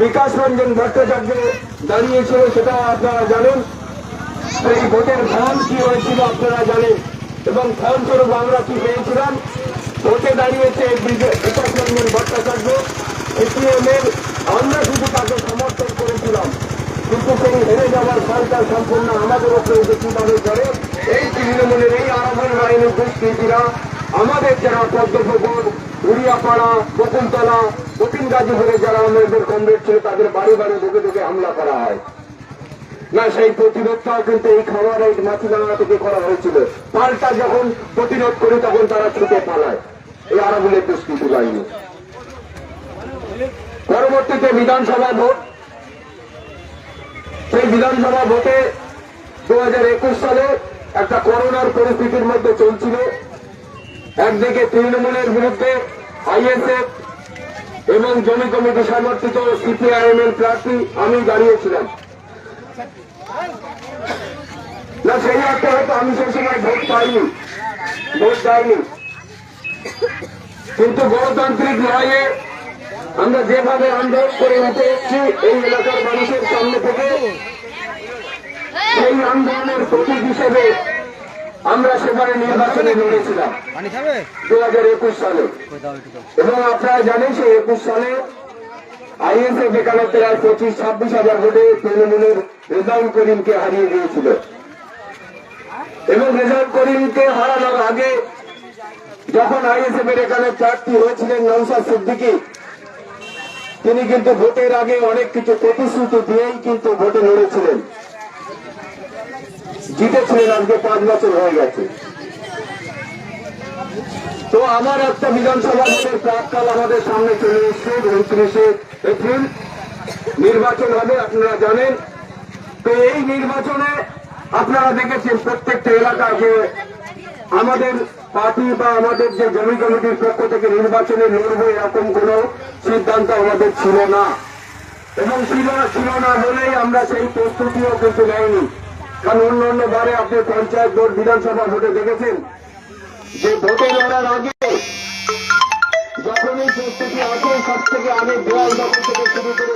বিকাশ রঞ্জন ভট্টাচার্য দাঁড়িয়েছিল, সেটাও আপনারা জানেন। সেই ভোটের ফল কি হয়েছিল আপনারা জানেন, এবং ফলস্বরূপ আমরা কি পেয়েছিলাম। ভোটে দাঁড়িয়েছে বিকাশ রঞ্জন ভট্টাচার্য সিপিএমের, আমরা শুধু তাকে সমর্থন করেছিলাম, কিন্তু সেই হেরে যাওয়ার ফলটা সম্পূর্ণ আমাদের উপরে কিভাবে করে এই তৃণমূলের এই আরামল বাহিনীর দুষ্কৃতীরা আমাদের যারা পদ্মপুকুর, উড়িয়াপাড়া, বকুলতলা, দক্ষিণ গাজীপুরে যারা আমাদের কমরেড ছিল তাদের বাড়ি বাড়ি ঢুকে ঢুকে হামলা করা হয় না। সেই প্রতিরোধটাও কিন্তু এই খাবার এই মাছিদাঙ্গা থেকে করা হয়েছিল। পাল্টা যখন প্রতিরোধ করি তখন তারা ছুটে পালায়, এই আরামলের দুষ্কৃতী বাহিনী। পরবর্তীতে বিধানসভা ভোট, সেই বিধানসভা ভোটে 2021 সালে একটা করোনার পরিস্থিতির মধ্যে চলছিল। একদিকে তৃণমূলের বিরুদ্ধে আইএসএফ এবং জমি কমিটি সমর্থিত সিপিআইএম এর প্রার্থী আমি দাঁড়িয়েছিলাম না, সেই অর্থে হয়তো আমি সে সময় ভোট পাইনি, ভোট দেয়নি, কিন্তু গণতান্ত্রিক লড়াইয়ে আমরা যেভাবে আন্দোলন করে উঠে এসেছি এই এলাকার মানুষের সামনে থেকে, সেই আন্দোলনের প্রতীক হিসেবে আমরা সেবারে নির্বাচনে লড়েছিলাম 2021 সালে। এবং আপনারা জানেন সেই 21 সালে আইএসএফ এখানে প্রায় 25-26 হাজার ভোটে তৃণমূলের রেজাউল করিমকে হারিয়ে দিয়েছিল। এবং রেজাউল করিমকে হারানোর আগে যখন আইএসএফ এর এখানে প্রার্থী হয়েছিলেন নওশাদ সিদ্দিকী, তিনি কিন্তু ভোটের আগে অনেক কিছু প্রতিশ্রুতি দিয়েই কিন্তু ভোটে লড়েছিলেন, জিতেছিলেন। আজকে 5 বছর হয়ে গেছে। তো আমার একটা বিধানসভা ভোটের প্রাককাল আমাদের সামনে চলে এসছে। 29শে এপ্রিল নির্বাচন হবে, আপনারা জানেন। তো এই নির্বাচনে আপনারা দেখেছেন প্রত্যেকটা এলাকা যে আমাদের পার্টি বা আমাদের যে জমি কমিটির পক্ষ থেকে নির্বাচনে লড়বে এরকম কোন সিদ্ধান্ত আমাদের ছিল না, এবং ছিল না বলেই আমরা সেই প্রস্তুতিও কিন্তু নেয়নি। কারণ অন্য বারে আপনি পঞ্চায়েত ভোট, বিধানসভা ভোটে দেখেছেন যে ভোটে লড়ার আগে যখন এই প্রস্তুতি আছে সব থেকে আগে দেওয়াল দখল থেকে শুরু করে